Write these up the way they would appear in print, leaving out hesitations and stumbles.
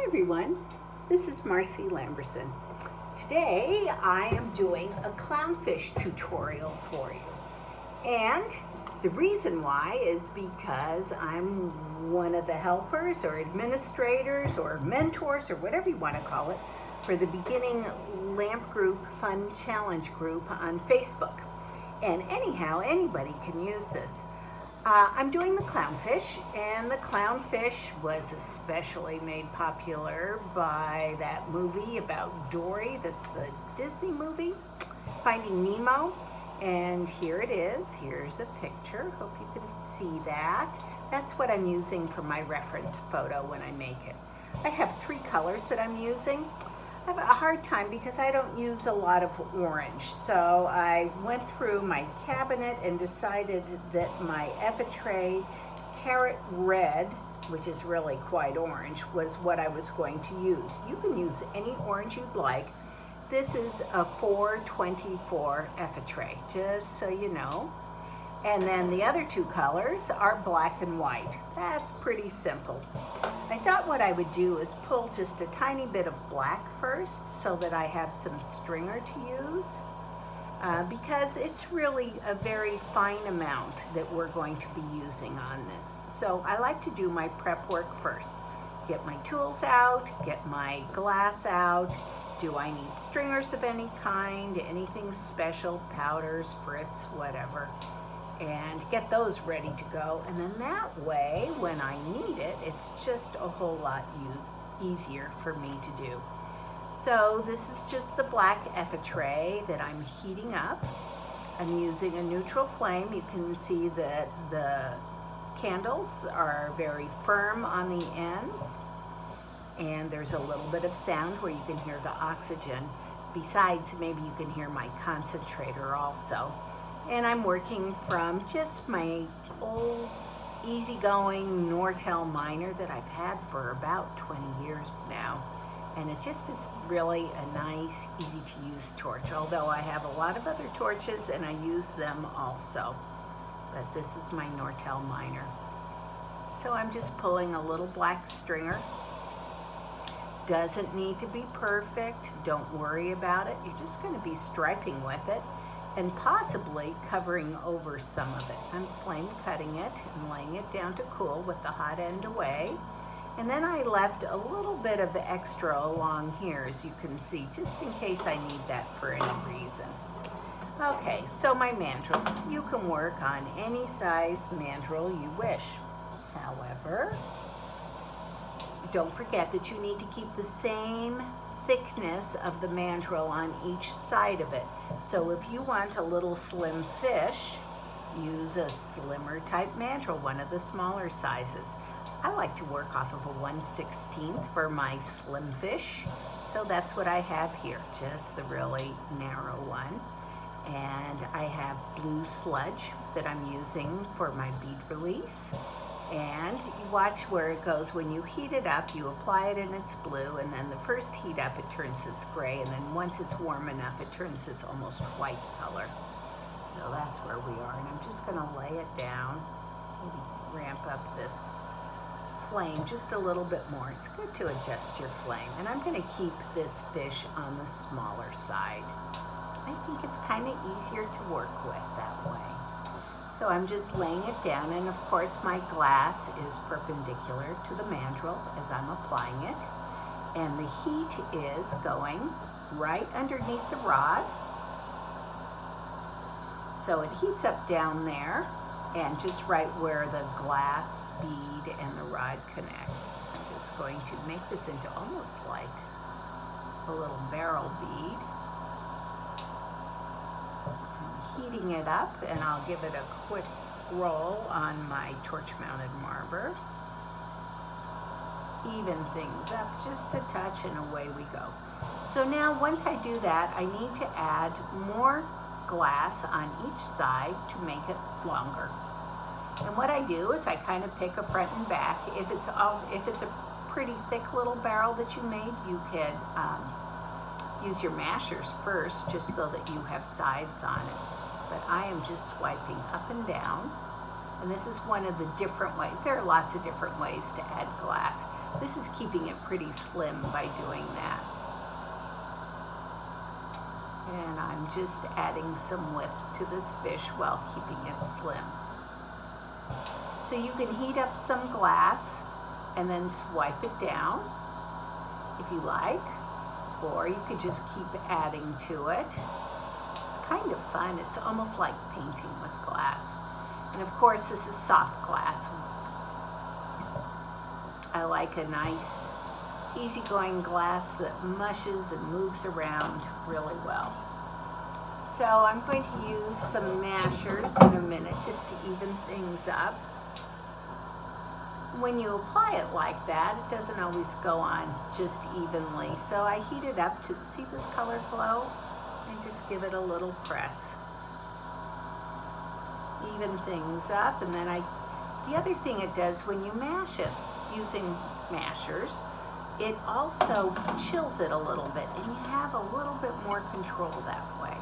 everyone, this is Marcy Lamberson. Today I am doing a clownfish tutorial for you. And the reason why is because I'm one of the helpers or administrators or mentors or whatever you want to call it for the Beginning Lamp Group Fun Challenge group on Facebook. And anyhow, anybody can use this. I'm doing the clownfish, and the clownfish was especially made popular by that movie about Dory, that's the Disney movie, Finding Nemo. And here it is. Here's a picture. Hope you can see that. That's what I'm using for my reference photo when I make it. I have 3 colors that I'm using. I have a hard time because I don't use a lot of orange, so I went through my cabinet and decided that my Effitrey Carrot Red, which is really quite orange, was what I was going to use. You can use any orange you'd like. This is a 424 Effitrey, just so you know. And then the other 2 colors are black and white. That's pretty simple. I thought what I would do is pull just a tiny bit of black first so that I have some stringer to use because it's really a very fine amount that we're going to be using on this. So I like to do my prep work first. Get my tools out, get my glass out. Do I need stringers of any kind, anything special, powders, fritz, whatever, and get those ready to go. And then that way, when I need it, it's just a whole lot easier for me to do. So this is just the black Effitrey that I'm heating up. I'm using a neutral flame. You can see that the candles are very firm on the ends, and there's a little bit of sound where you can hear the oxygen. Besides, maybe you can hear my concentrator also. And I'm working from just my old easygoing Nortel miner that I've had for about 20 years now. And it just is really a nice, easy to use torch, although I have a lot of other torches and I use them also. But this is my Nortel miner. So I'm just pulling a little black stringer. Doesn't need to be perfect. Don't worry about it. You're just going to be striping with it and possibly covering over some of it. I'm flame cutting it and laying it down to cool with the hot end away. And then I left a little bit of extra along here, as you can see, just in case I need that for any reason. Okay, so my mandrel. You can work on any size mandrel you wish. However, don't forget that you need to keep the same thickness of the mandrel on each side of it. So if you want a little slim fish, use a slimmer type mandrel, one of the smaller sizes. I like to work off of a 1/16 for my slim fish, so that's what I have here, just the really narrow one. And I have blue sludge that I'm using for my bead release. And you watch where it goes. When you heat it up, you apply it and it's blue, and then the first heat up it turns this gray, and then once it's warm enough it turns this almost white color. So that's where we are, and I'm just going to lay it down, maybe ramp up this flame just a little bit more. It's good to adjust your flame, and I'm going to keep this fish on the smaller side. I think it's kind of easier to work with that way. So I'm just laying it down, and of course my glass is perpendicular to the mandrel as I'm applying it. And the heat is going right underneath the rod. So it heats up down there and just right where the glass bead and the rod connect. I'm just going to make this into almost like a little barrel bead. Heating it up, and I'll give it a quick roll on my torch-mounted marber. Even things up just a touch, and away we go. So now once I do that, I need to add more glass on each side to make it longer. And what I do is I kind of pick a front and back. If it's a pretty thick little barrel that you made, you could use your mashers first just so that you have sides on it. But I am just swiping up and down, and this is one of the different ways. There are lots of different ways to add glass. This this is keeping it pretty slim by doing that. And I'm just adding some width to this fish while keeping it slim. So you can heat up some glass and then swipe it down if you like, or you could just keep adding to it. It's kind of fun. It's almost like painting with glass. And of course, this is soft glass. I like a nice, easygoing glass that mushes and moves around really well. So I'm going to use some mashers in a minute just to even things up. When you apply it like that, it doesn't always go on just evenly. So I heat it up to see this color glow and just give it a little press. Even things up, and then the other thing it does when you mash it using mashers, it also chills it a little bit, and you have a little bit more control that way.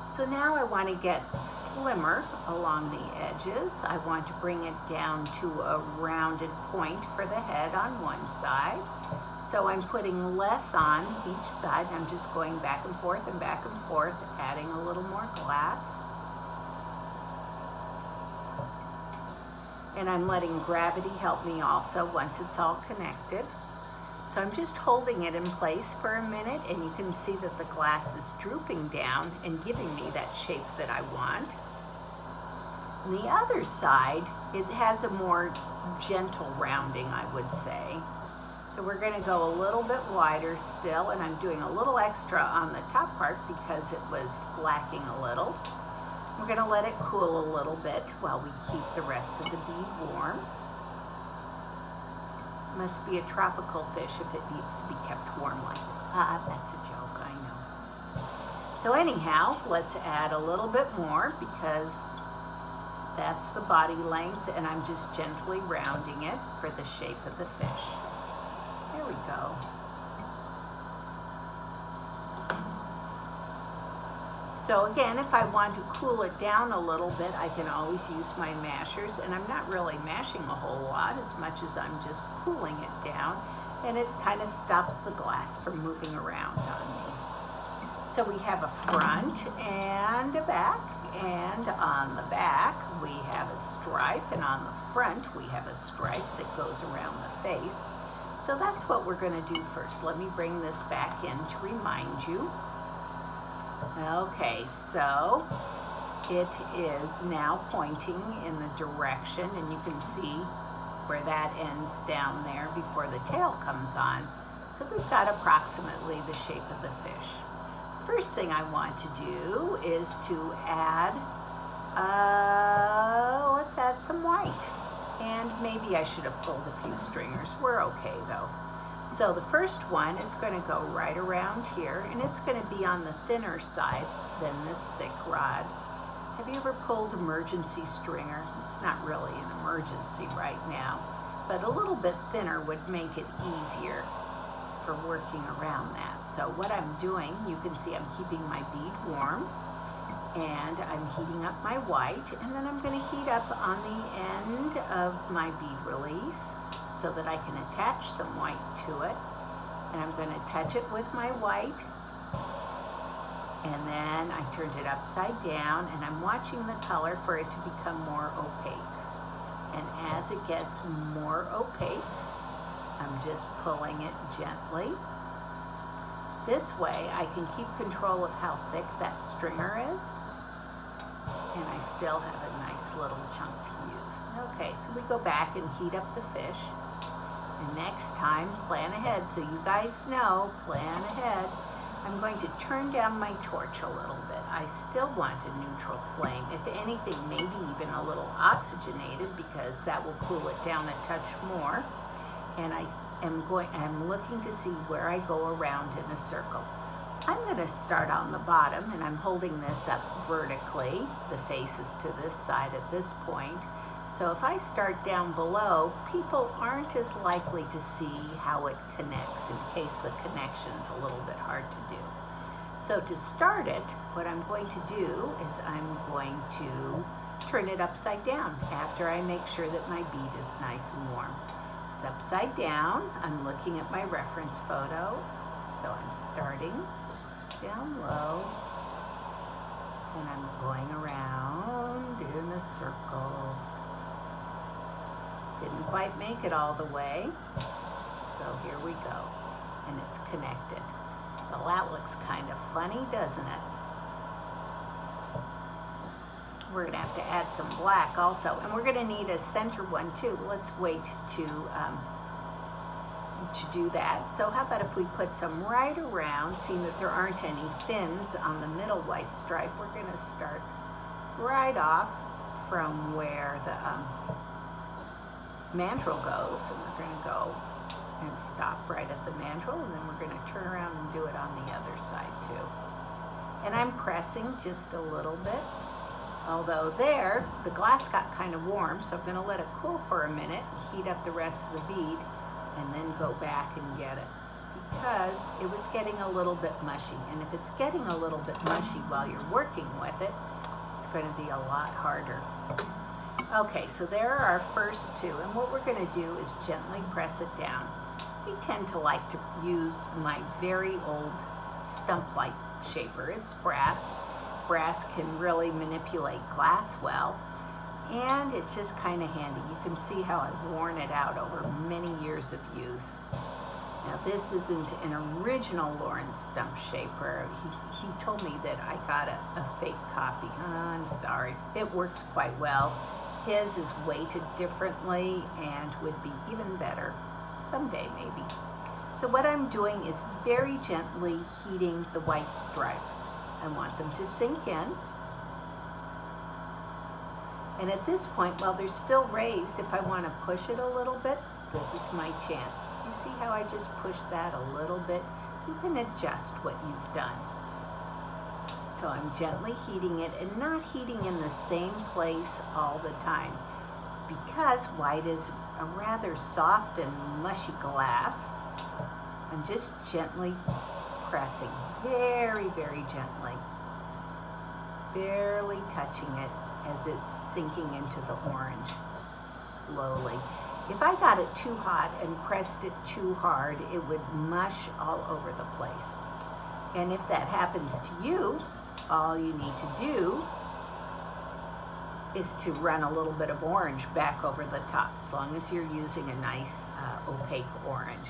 So now I want to get slimmer along the edges. I want to bring it down to a rounded point for the head on one side. So I'm putting less on each side. I'm just going back and forth, adding a little more glass. And I'm letting gravity help me also once it's all connected. So I'm just holding it in place for a minute, and you can see that the glass is drooping down and giving me that shape that I want. On the other side, it has a more gentle rounding, I would say. So we're going to go a little bit wider still, and I'm doing a little extra on the top part because it was lacking a little. We're going to let it cool a little bit while we keep the rest of the bead warm. Must be a tropical fish if it needs to be kept warm like this. That's a joke, I know. So anyhow, let's add a little bit more because that's the body length, and I'm just gently rounding it for the shape of the fish. There we go. So again, if I want to cool it down a little bit, I can always use my mashers, and I'm not really mashing a whole lot as much as I'm just cooling it down, and it kind of stops the glass from moving around on me. So we have a front and a back, and on the back we have a stripe, and on the front we have a stripe that goes around the face. So that's what we're going to do first. Let me bring this back in to remind you. Okay, so it is now pointing in the direction, and you can see where that ends down there before the tail comes on. So we've got approximately the shape of the fish. First thing I want to do is to add, let's add some white. And maybe I should have pulled a few stringers. We're okay though. So the first one is going to go right around here, and it's going to be on the thinner side than this thick rod. Have you ever pulled emergency stringer? It's not really an emergency right now, but a little bit thinner would make it easier for working around that. So what I'm doing, you can see I'm keeping my bead warm, and I'm heating up my white, and then I'm going to heat up on the end of my bead release so that I can attach some white to it. And I'm going to touch it with my white, and then I turned it upside down, and I'm watching the color for it to become more opaque. And as it gets more opaque, I'm just pulling it gently. This way I can keep control of how thick that stringer is, and I still have a nice little chunk to use. Okay, so we go back and heat up the fish. And next time, plan ahead. So you guys know, plan ahead. I'm going to turn down my torch a little bit. I still want a neutral flame. If anything, maybe even a little oxygenated, because that will cool it down a touch more. And I'm looking to see where I go around in a circle. I'm going to start on the bottom, and I'm holding this up vertically. The face is to this side at this point. So if I start down below, people aren't as likely to see how it connects in case the connection's a little bit hard to do. So to start it, what I'm going to do is I'm going to turn it upside down after I make sure that my bead is nice and warm. It's upside down. I'm looking at my reference photo. So I'm starting down low, and I'm going around in a circle. Didn't quite make it all the way, so here we go, and it's connected. Well, that looks kind of funny, doesn't it? We're going to have to add some black also, and we're going to need a center one too. Let's wait to do that. So how about if we put some right around, seeing that there aren't any fins on the middle white stripe, we're going to start right off from where the mandrel goes, and we're going to go and stop right at the mandrel, and then we're going to turn around and do it on the other side too. And I'm pressing just a little bit, although there the glass got kind of warm, so I'm going to let it cool for a minute, heat up the rest of the bead, and then go back and get it, because it was getting a little bit mushy, and if it's getting a little bit mushy while you're working with it, it's going to be a lot harder. Okay, so there are our first two, and what we're going to do is gently press it down. I tend to like to use my very old stump light shaper. It's brass. Brass can really manipulate glass well, and it's just kind of handy. You can see how I've worn it out over many years of use. Now this isn't an original Lawrence stump shaper. He told me that I got a fake copy. I'm sorry. It works quite well. His is weighted differently and would be even better someday maybe. So what I'm doing is very gently heating the white stripes. I want them to sink in. And at this point, while they're still raised, if I want to push it a little bit, this is my chance. Did you see how I just pushed that a little bit? You can adjust what you've done. So I'm gently heating it, and not heating in the same place all the time, because white is a rather soft and mushy glass. I'm just gently pressing, very, very gently, barely touching it as it's sinking into the orange, slowly. If I got it too hot and pressed it too hard, it would mush all over the place. And if that happens to you, all you need to do is to run a little bit of orange back over the top, as long as you're using a nice opaque orange.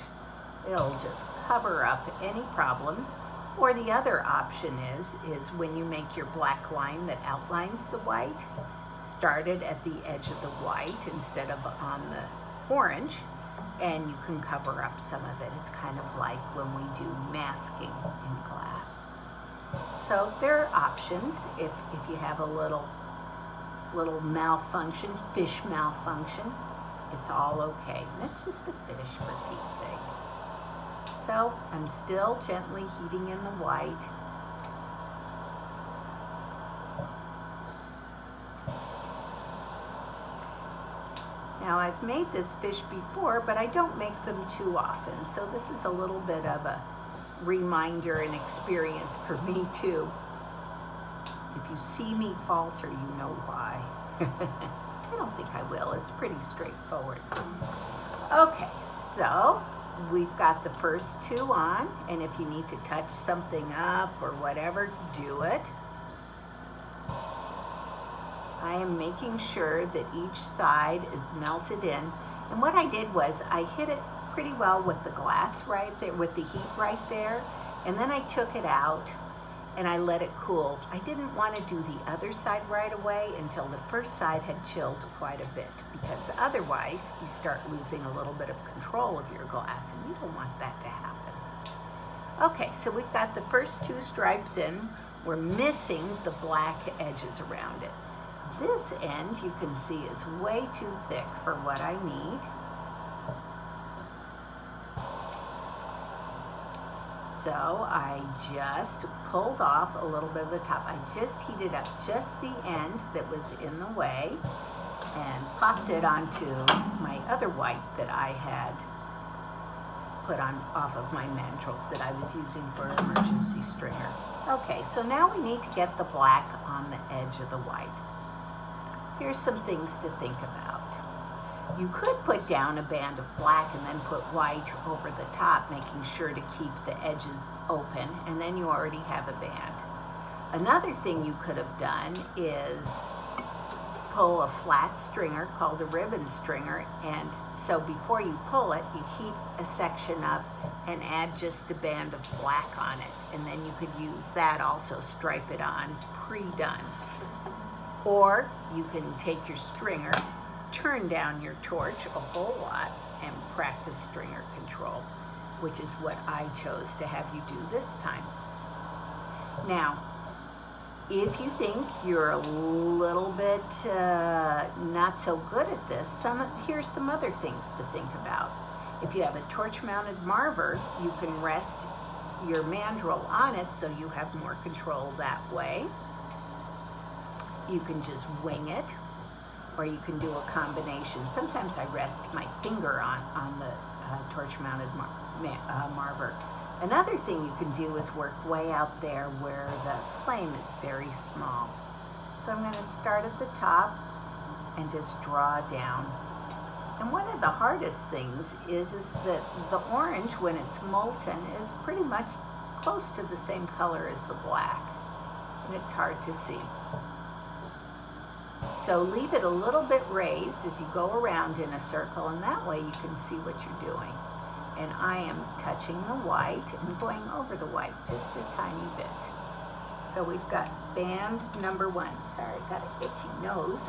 It'll just cover up any problems. Or the other option is when you make your black line that outlines the white, start it at the edge of the white instead of on the orange, and you can cover up some of it. It's kind of like when we do masking in glass. So there are options if you have a little malfunction, fish malfunction, it's all okay. And it's just a fish, for Pete's sake. So I'm still gently heating in the white. Now I've made this fish before, but I don't make them too often. So this is a little bit of a reminder and experience for me too. If you see me falter, you know why. I don't think I will. It's pretty straightforward. Okay, so we've got the first two on, and if you need to touch something up or whatever, do it. I am making sure that each side is melted in. And what I did was I hit it pretty well with the glass right there, with the heat right there, and then I took it out and I let it cool. I didn't want to do the other side right away until the first side had chilled quite a bit, because otherwise you start losing a little bit of control of your glass, and you don't want that to happen. Okay, so we've got the first two stripes in. We're missing the black edges around it. This end, you can see, is way too thick for what I need. So I just pulled off a little bit of the top. I just heated up just the end that was in the way and popped it onto my other white that I had put on off of my mandrel that I was using for an emergency stringer. Okay, so now we need to get the black on the edge of the white. Here's some things to think about. You could put down a band of black and then put white over the top, making sure to keep the edges open, and then you already have a band. Another thing you could have done is pull a flat stringer called a ribbon stringer, and so before you pull it, you heat a section up and add just a band of black on it, and then you could use that also, stripe it on, pre-done. Or you can take your stringer, turn down your torch a whole lot, and practice stringer control, which is what I chose to have you do this time. Now, if you think you're a little bit not so good at this, here's some other things to think about. If you have a torch-mounted marber, you can rest your mandrel on it so you have more control that way. You can just wing it, or you can do a combination. Sometimes I rest my finger on the torch-mounted marber. Another thing you can do is work way out there where the flame is very small. So I'm going to start at the top and just draw down. And one of the hardest things is that the orange, when it's molten, is pretty much close to the same color as the black. And it's hard to see. So leave it a little bit raised as you go around in a circle, and that way you can see what you're doing. And I am touching the white and going over the white just a tiny bit. So we've got band number 1. Sorry, I've got an itchy nose.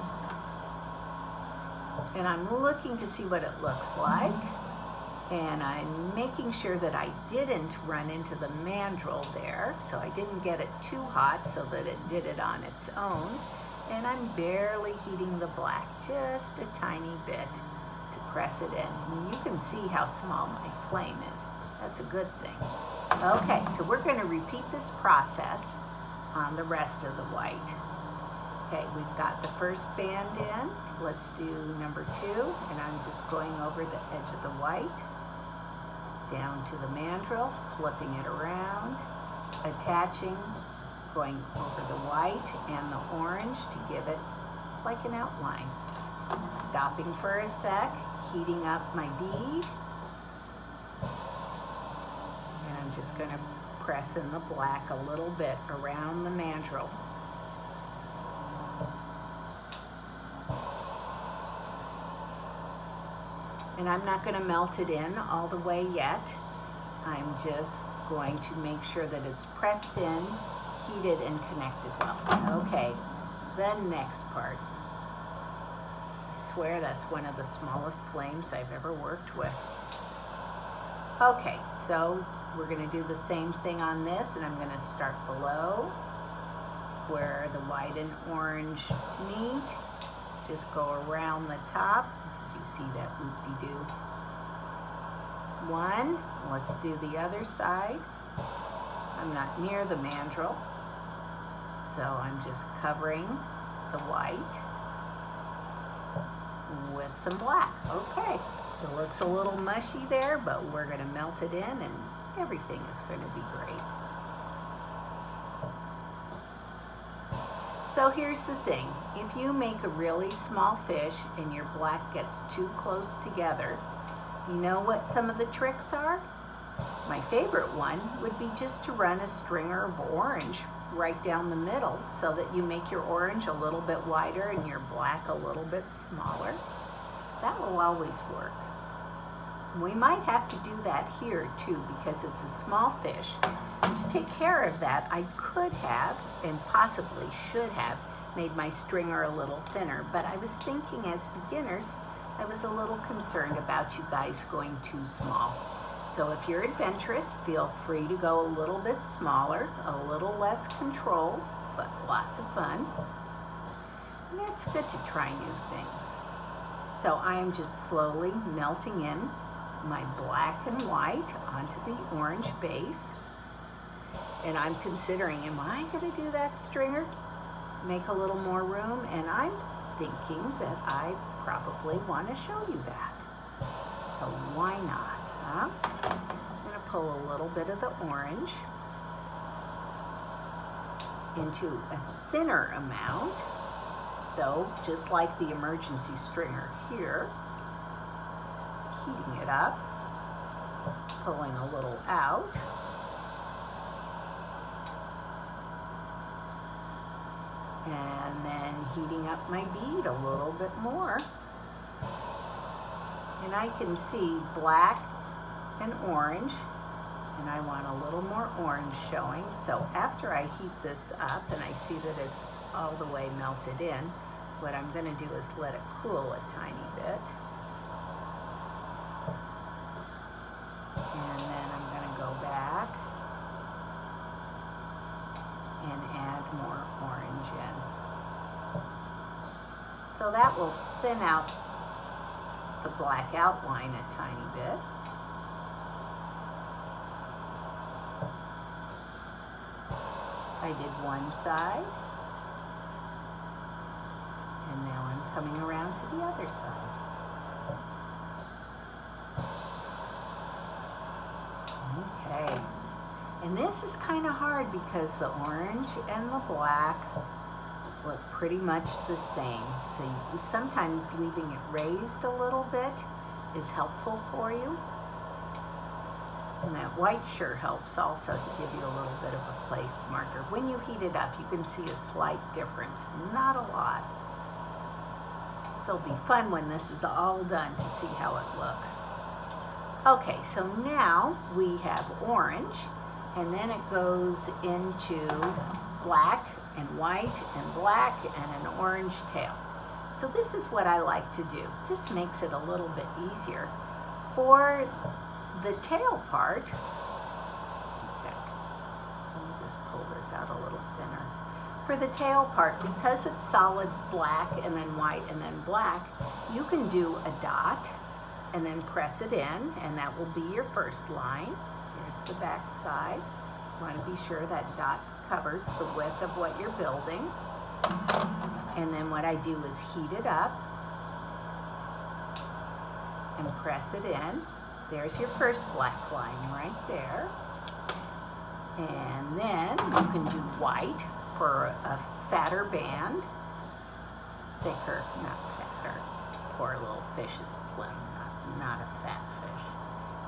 And I'm looking to see what it looks like. And I'm making sure that I didn't run into the mandrel there, so I didn't get it too hot so that it did it on its own. And I'm barely heating the black, just a tiny bit, to press it in. And you can see how small my flame is. That's a good thing. Okay, so we're going to repeat this process on the rest of the white. Okay, we've got the first band in. Let's do number 2, and I'm just going over the edge of the white, down to the mandrel, flipping it around, attaching, going over the white and the orange to give it like an outline. Stopping for a sec, heating up my bead, and I'm just going to press in the black a little bit around the mandrel. And I'm not going to melt it in all the way yet. I'm just going to make sure that it's pressed in, heated, and connected well. Okay, the next part. I swear that's one of the smallest flames I've ever worked with. Okay, so we're going to do the same thing on this, and I'm going to start below where the white and orange meet. Just go around the top. Did you see that whoop-de-doo? 1. Let's do the other side. I'm not near the mandrel, so I'm just covering the white with some black. Okay, it looks a little mushy there, but we're going to melt it in and everything is going to be great. So here's the thing. If you make a really small fish and your black gets too close together, you know what some of the tricks are? My favorite one would be just to run a stringer of orange right down the middle so that you make your orange a little bit wider and your black a little bit smaller. That will always work. We might have to do that here too because it's a small fish. And to take care of that, I could have, and possibly should have, made my stringer a little thinner, but I was thinking as beginners, I was a little concerned about you guys going too small. So if you're adventurous, feel free to go a little bit smaller, a little less control, but lots of fun. And it's good to try new things. So I am just slowly melting in my black and white onto the orange base. And I'm considering, am I going to do that stringer? Make a little more room? And I'm thinking that I probably want to show you that. So why not? Huh? I'm going to pull a little bit of the orange into a thinner amount. So just like the emergency stringer here, heating it up, pulling a little out. And then heating up my bead a little bit more. And I can see black and orange, and I want a little more orange showing. So after I heat this up and I see that it's all the way melted in, what I'm going to do is let it cool a tiny bit. And then I'm going to go back and add more orange in. So that will thin out the black outline a tiny bit. I did one side, and now I'm coming around to the other side. Okay, and this is kind of hard because the orange and the black look pretty much the same. So sometimes leaving it raised a little bit is helpful for you. And that white sure helps also to give you a little bit of a place marker. When you heat it up, you can see a slight difference, not a lot. So it'll be fun when this is all done to see how it looks. Okay, so now we have orange, and then it goes into black and white and black and an orange tail. So this is what I like to do. This makes it a little bit easier. For the tail part, one sec, let me just pull this out a little thinner. For the tail part, because it's solid black and then white and then black, you can do a dot and then press it in, and that will be your first line. Here's the back side. You want to be sure that dot covers the width of what you're building. And then what I do is heat it up and press it in. There's your first black line right there. And then you can do white for a fatter band. Thicker, not fatter. Poor little fish is slim, not a fat fish.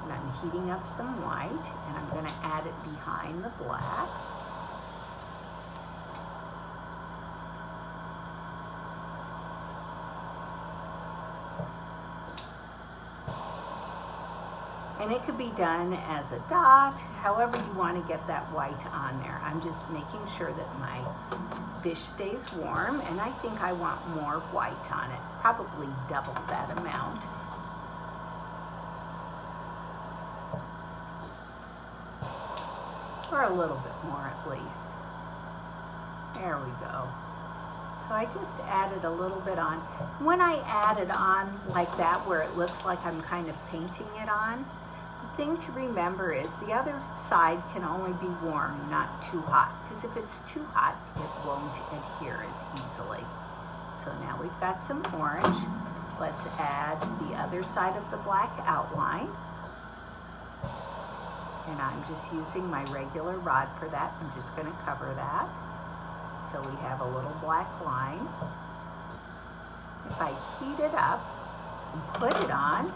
And I'm heating up some white, and I'm going to add it behind the black. And it could be done as a dot, however you want to get that white on there. I'm just making sure that my fish stays warm, and I think I want more white on it, probably double that amount. Or a little bit more at least. There we go. So I just added a little bit on. When I add it on like that, where it looks like I'm kind of painting it on, the thing to remember is the other side can only be warm, not too hot. Because if it's too hot, it won't adhere as easily. So now we've got some orange. Let's add the other side of the black outline. And I'm just using my regular rod for that. I'm just going to cover that. So we have a little black line. If I heat it up and put it on,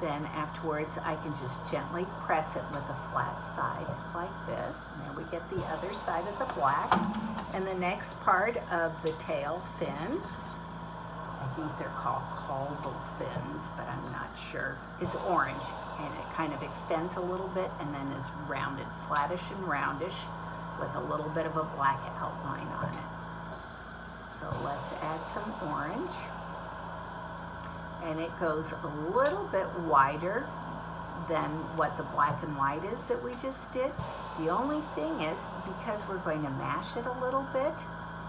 then afterwards I can just gently press it with a flat side like this. And there we get the other side of the black. And the next part of the tail fin, I think they're called caudal fins, but I'm not sure, is orange. And it kind of extends a little bit and then is rounded, flattish and roundish, with a little bit of a black outline on it. So let's add some orange. And it goes a little bit wider than what the black and white is that we just did. The only thing is, because we're going to mash it a little bit,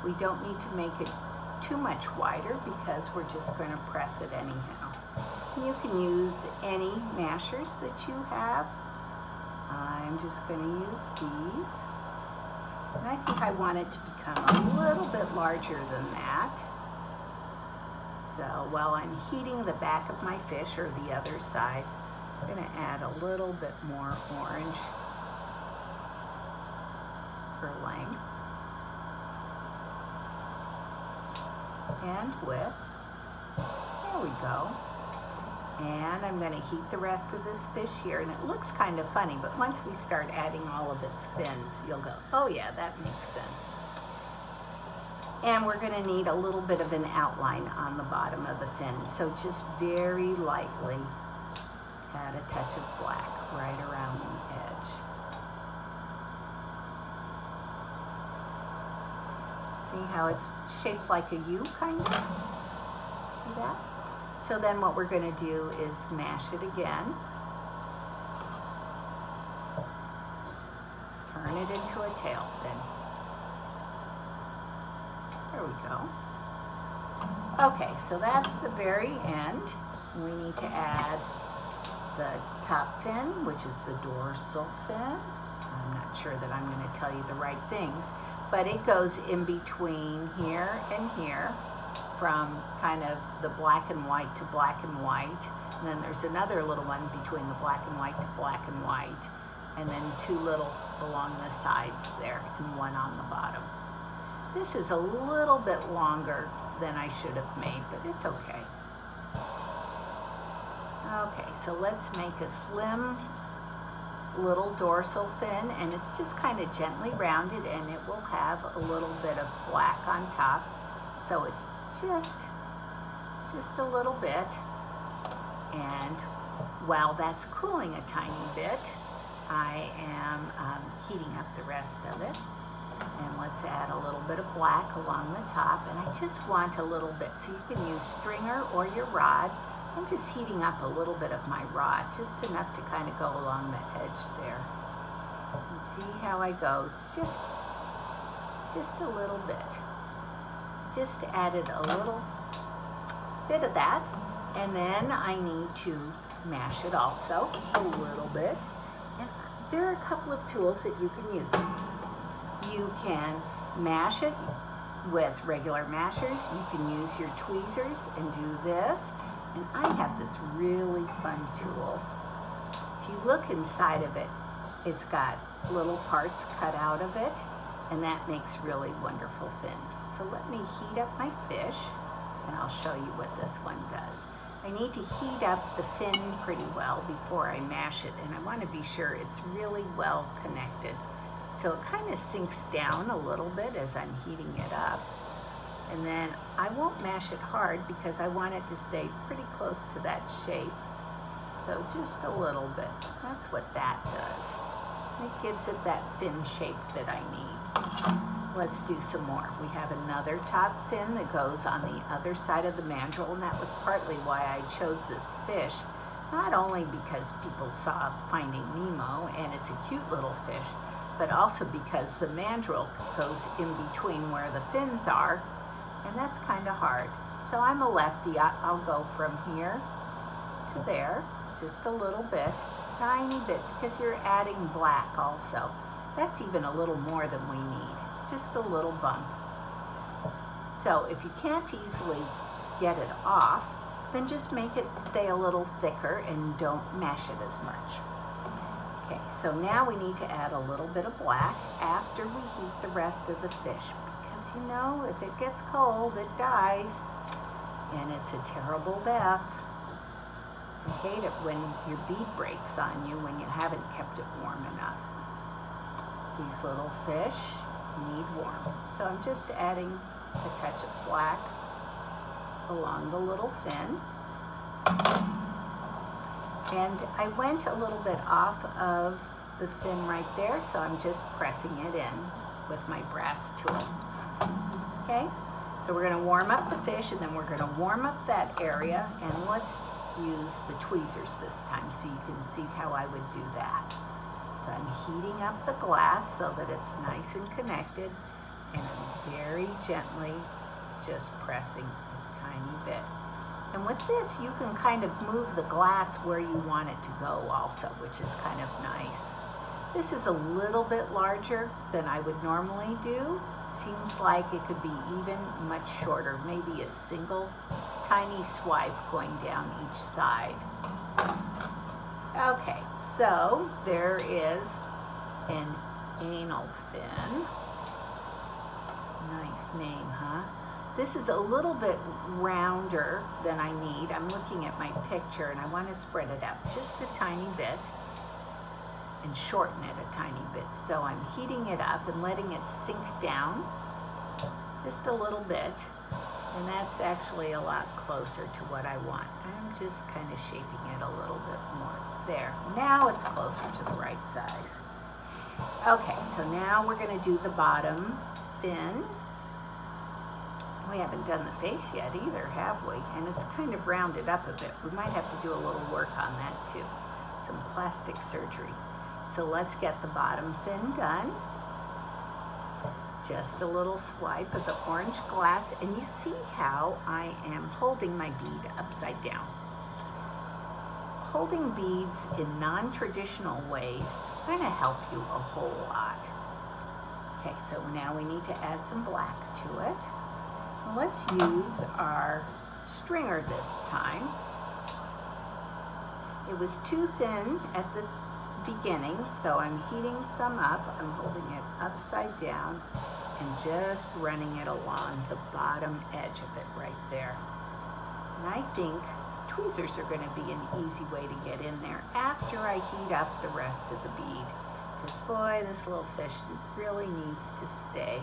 we don't need to make it too much wider because we're just going to press it anyhow. You can use any mashers that you have. I'm just going to use these. And I think I want it to become a little bit larger than that. So while I'm heating the back of my fish, or the other side, I'm going to add a little bit more orange for length and width. There we go. And I'm going to heat the rest of this fish here, and it looks kind of funny, but once we start adding all of its fins, you'll go, oh yeah, that makes sense. And we're going to need a little bit of an outline on the bottom of the fin, so just very lightly add a touch of black right around the edge. See how it's shaped like a U, kind of? See that? So then what we're going to do is mash it again. Turn it into a tail fin. There we go. Okay, so that's the very end. We need to add the top fin, which is the dorsal fin. I'm not sure that I'm going to tell you the right things, but it goes in between here and here, from kind of the black and white to black and white. And then there's another little one between the black and white to black and white. And then two little along the sides there and one on the bottom. This is a little bit longer than I should have made, but it's okay. Okay, so let's make a slim little dorsal fin, and it's just kind of gently rounded, and it will have a little bit of black on top. So it's just a little bit, and while that's cooling a tiny bit, I am heating up the rest of it. And let's add a little bit of black along the top, and I just want a little bit, so you can use stringer or your rod. I'm just heating up a little bit of my rod, just enough to kind of go along the edge there. And see how I go, just a little bit. Just added a little bit of that, and then I need to mash it also a little bit. And there are a couple of tools that you can use. You can mash it with regular mashers. You can use your tweezers and do this. And I have this really fun tool. If you look inside of it, it's got little parts cut out of it, and that makes really wonderful fins. So let me heat up my fish, and I'll show you what this one does. I need to heat up the fin pretty well before I mash it, and I want to be sure it's really well connected. So it kind of sinks down a little bit as I'm heating it up. And then I won't mash it hard because I want it to stay pretty close to that shape. So just a little bit. That's what that does. It gives it that fin shape that I need. Let's do some more. We have another top fin that goes on the other side of the mandrel, and that was partly why I chose this fish. Not only because people saw Finding Nemo and it's a cute little fish, but also because the mandrel goes in between where the fins are, and that's kind of hard. So I'm a lefty. I'll go from here to there, just a little bit, tiny bit, because you're adding black also. That's even a little more than we need. It's just a little bump. So if you can't easily get it off, then just make it stay a little thicker and don't mash it as much. Okay, so now we need to add a little bit of black after we heat the rest of the fish. Because you know, if it gets cold, it dies. And it's a terrible death. I hate it when your bead breaks on you when you haven't kept it warm enough. These little fish need warmth. So I'm just adding a touch of black along the little fin. And I went a little bit off of the fin right there, so I'm just pressing it in with my brass tool. Okay, so we're going to warm up the fish, and then we're going to warm up that area, and let's use the tweezers this time so you can see how I would do that. So I'm heating up the glass so that it's nice and connected, and I'm very gently just pressing a tiny bit. And with this, you can kind of move the glass where you want it to go also, which is kind of nice. This is a little bit larger than I would normally do. Seems like it could be even much shorter, maybe a single tiny swipe going down each side. Okay, so there is an anal fin. Nice name, huh? This is a little bit rounder than I need. I'm looking at my picture and I want to spread it out just a tiny bit and shorten it a tiny bit. So I'm heating it up and letting it sink down just a little bit. And that's actually a lot closer to what I want. I'm just kind of shaping it a little bit more. There, now it's closer to the right size. Okay, so now we're going to do the bottom fin. We haven't done the face yet either, have we? And it's kind of rounded up a bit. We might have to do a little work on that too. Some plastic surgery. So let's get the bottom fin done. Just a little swipe of the orange glass, and you see how I am holding my bead upside down. Holding beads in non-traditional ways is going to help you a whole lot. Okay, so now we need to add some black to it. Let's use our stringer this time. It was too thin at the beginning, so I'm heating some up. I'm holding it upside down and just running it along the bottom edge of it right there. And I think tweezers are going to be an easy way to get in there after I heat up the rest of the bead. Because boy, this little fish really needs to stay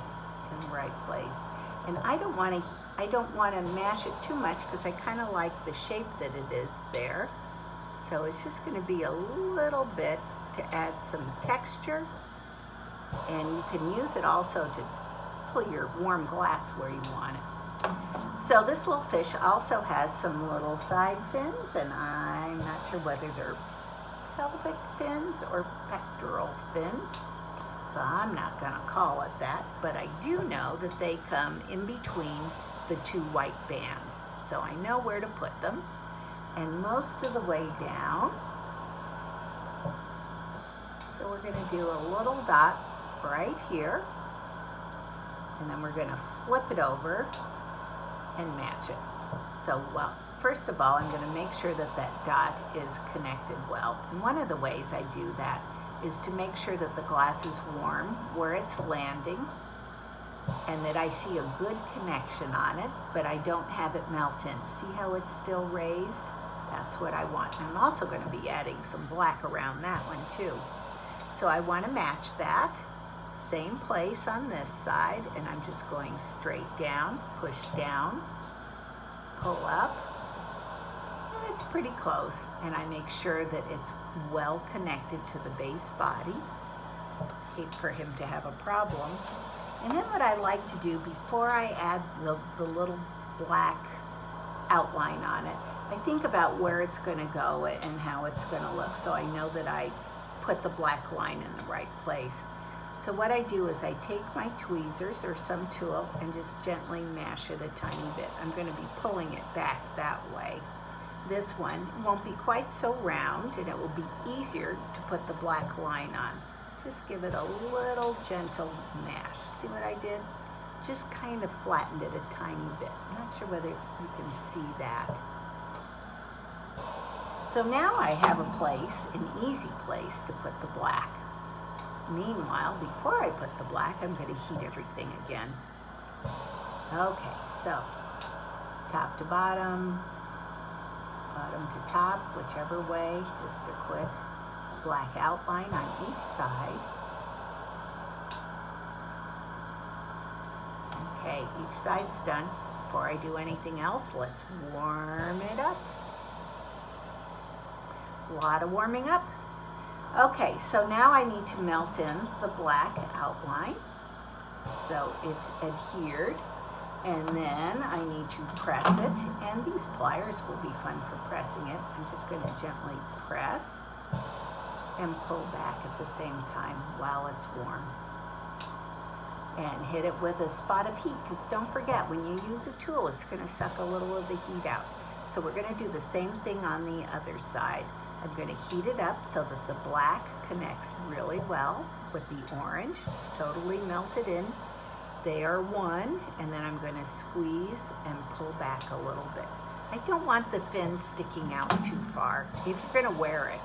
in the right place. And I don't want to mash it too much because I kind of like the shape that it is there. So it's just going to be a little bit to add some texture. And you can use it also to pull your warm glass where you want it. So this little fish also has some little side fins, and I'm not sure whether they're pelvic fins or pectoral fins. So I'm not going to call it that, but I do know that they come in between the two white bands. So I know where to put them. And most of the way down. So we're going to do a little dot right here. And then we're going to flip it over and match it. So, well, first of all, I'm going to make sure that that dot is connected well. And one of the ways I do that is to make sure that the glass is warm where it's landing and that I see a good connection on it, but I don't have it melt in. See how it's still raised? That's what I want. I'm also going to be adding some black around that one too. So I want to match that. Same place on this side, and I'm just going straight down, push down, pull up, and it's pretty close. And I make sure that it's well connected to the base body. Hate for him to have a problem. And then what I like to do before I add the little black outline on it, I think about where it's going to go and how it's going to look, so I know that I put the black line in the right place. So what I do is I take my tweezers or some tool and just gently mash it a tiny bit. I'm going to be pulling it back that way. This one won't be quite so round, and it will be easier to put the black line on. Just give it a little gentle mash. See what I did? Just kind of flattened it a tiny bit. I'm not sure whether you can see that. So now I have a place, an easy place to put the black. Meanwhile, before I put the black, I'm going to heat everything again. Okay, so top to bottom, bottom to top, whichever way, just a quick black outline on each side. Okay, each side's done. Before I do anything else, let's warm it up. A lot of warming up. Okay, so now I need to melt in the black outline. So it's adhered, and then I need to press it, and these pliers will be fun for pressing it. I'm just going to gently press and pull back at the same time while it's warm. And hit it with a spot of heat, because don't forget, when you use a tool, it's going to suck a little of the heat out. So we're going to do the same thing on the other side. I'm going to heat it up so that the black connects really well with the orange, totally melted in. They are one, and then I'm going to squeeze and pull back a little bit. I don't want the fin sticking out too far. If you're going to wear it,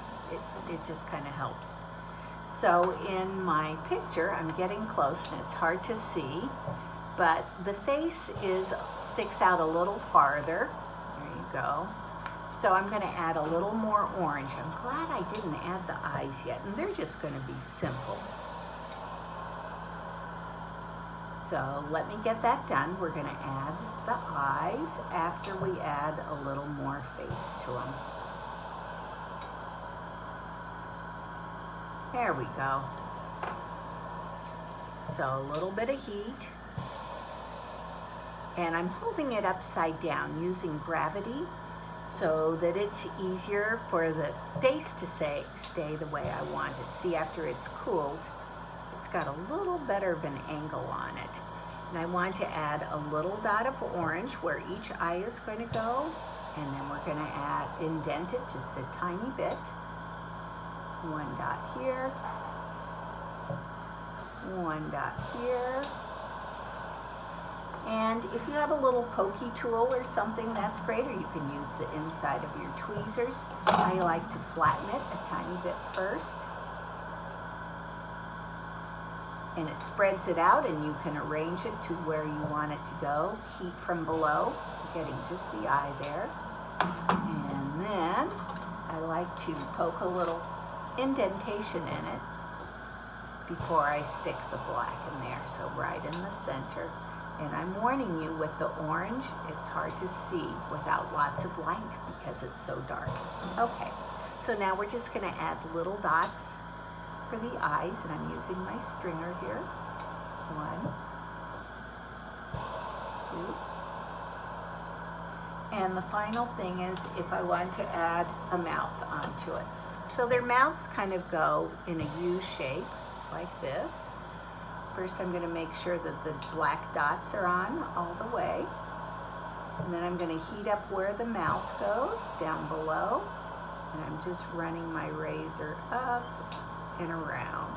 it just kind of helps. So in my picture, I'm getting close, and it's hard to see, but the face sticks out a little farther. There you go. So I'm going to add a little more orange. I'm glad I didn't add the eyes yet, and they're just going to be simple. So let me get that done. We're going to add the eyes after we add a little more face to them. There we go. So a little bit of heat. And I'm holding it upside down using gravity so that it's easier for the face to stay the way I want it. See, after it's cooled, it's got a little better of an angle on it. And I want to add a little dot of orange where each eye is going to go. And then we're going to indent it just a tiny bit. One dot here. One dot here. And if you have a little pokey tool or something, that's great, or you can use the inside of your tweezers. I like to flatten it a tiny bit first. And it spreads it out, and you can arrange it to where you want it to go. Heat from below, getting just the eye there. And then I like to poke a little indentation in it before I stick the black in there, so right in the center. And I'm warning you, with the orange, it's hard to see without lots of light because it's so dark. Okay, so now we're just going to add little dots for the eyes, and I'm using my stringer here. 1, 2. And the final thing is if I want to add a mouth onto it. So their mouths kind of go in a U shape like this. First, I'm going to make sure that the black dots are on all the way. And then I'm going to heat up where the mouth goes, down below. And I'm just running my razor up and around.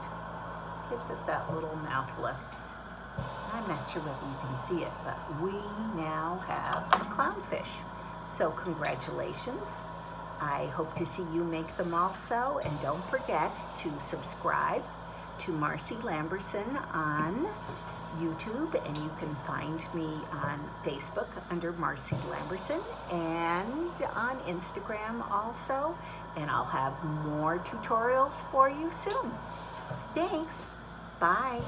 Gives it that little mouth look. I'm not sure whether you can see it, but we now have a clownfish. So congratulations. I hope to see you make them also. And don't forget to subscribe to Marcy Lamberson on YouTube, and you can find me on Facebook under Marcy Lamberson, and on Instagram also, and I'll have more tutorials for you soon. Thanks. Bye.